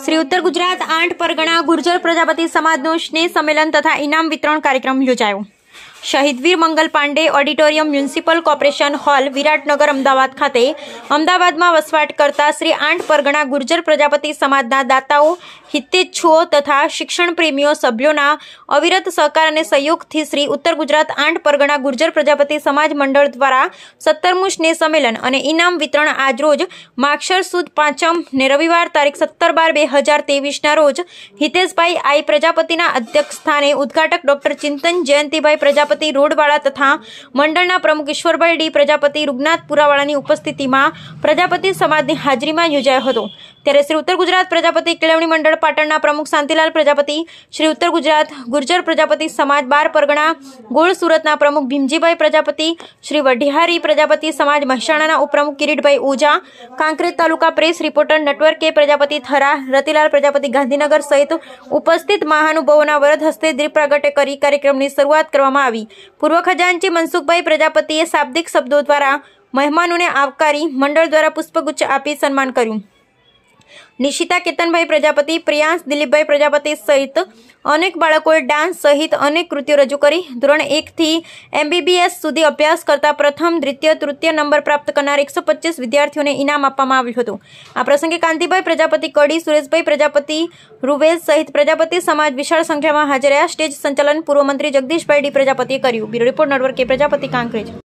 श्री उत्तर गुजरात 8 परगणा गुर्जर प्रजापति समाजનો સ્નેહ સંમેલન તથા ઇનામ વિતરણ કાર્યક્રમ યોજાયો। શહીદ વીર Mangal Pandey auditorium municipal corporation hall Viratnagar Ahmedabad ખાતે અમદાવાદમાં વસવાટ કરતા શ્રી 8 પરગણા ગુર્જર પ્રજાપતિ સમાજના દાતાઓ, હિતેચ્છુઓ તથા શિક્ષણ પ્રેમીઓ સભ્યોના અવિરત સહકાર અને સહયોગથી શ્રી ઉત્તર ગુજરાત 8 પરગણા ગુર્જર પ્રજાપતિ સમાજ મંડળ દ્વારા 17મું સ્નેહ સંમેલન અને ઇનામ વિતરણ આજરોજ માક્ષર સુદ 5મ ને રવિવાર તારીખ 17/12/2023ના રોજ હિતેશભાઈ આઈ પ્રજાપતિના અધ્યક્ષસ્થાને ઉદ્ઘાટક ડોક્ટર ચિંતન જયંતિભાઈ પ્રજાપતિ રોડવાળા તથા મંડળના પ્રમુખ ઈશ્વરભાઈ ડી પ્રજાપતિ રૂગનાથપુરાવાળાની ઉપસ્થિતિમાં પ્રજાપતિ સમાજની હાજરીમાં યોજાયો હતો। ત્યારે શ્રી ઉત્તર ગુજરાત પ્રજાપતિ કેળવણી મંડળ પાટણના પ્રમુખ શાંતિલાલ પ્રજાપતિ, શ્રી ઉત્તર ગુજરાત ગુર્જર પ્રજાપતિ સમાજ 12 પરગણા ગોળ સુરતના પ્રમુખ ભીમજીભાઈ પ્રજાપતિ, શ્રી વઢિહારી પ્રજાપતિ સમાજ મહેસાણાના ઉપપ્રમુખ કિરીટભાઈ ઓઝા, કાંકરેજ તાલુકા પ્રેસ રિપોર્ટર નટવર કે પ્રજાપતિ થરા, રતિલાલ પ્રજાપતિ ગાંધીનગર સહિત ઉપસ્થિત મહાનુભાવોના વરદ હસ્તે દીપ પ્રાગટ્ય કરી કાર્યક્રમની શરૂઆત કરવામાં આવી। પૂર્વ ખજાનચી મનસુખભાઈ પ્રજાપતિએ શાબ્દિક શબ્દો દ્વારા મહેમાનોને આવકારી મંડળ દ્વારા પુષ્પગુચ્છ આપી સન્માન કર્યું। નિશિતા કેતનભાઈ પ્રજાપતિ, પ્રિયાંશ દિલીપભાઈ પ્રજાપતિ સહિત અનેક બાળકોએ ડાન્સ સહિત અનેક કૃતિઓ રજૂ કરી ધોરણ 1 થી MBBS સુધી અભ્યાસ કરતા પ્રથમ, દ્વિતીય, તૃતીય નંબર પ્રાપ્ત કરનાર 125 વિદ્યાર્થીઓને ઇનામ આપવામાં આવ્યું હતું। આ પ્રસંગે કાંતિભાઈ પ્રજાપતિ કડી, સુરેશભાઈ પ્રજાપતિ રૂવેશ સહિત પ્રજાપતિ સમાજ વિશાળ સંખ્યામાં હાજર રહ્યા। સ્ટેજ સંચાલન પૂર્વ મંત્રી જગદીશભાઈ ડી પ્રજાપતિએ કર્યું। બ્યુરો રિપોર્ટ નટવર કે પ્રજાપતિ, કાંકરેજ।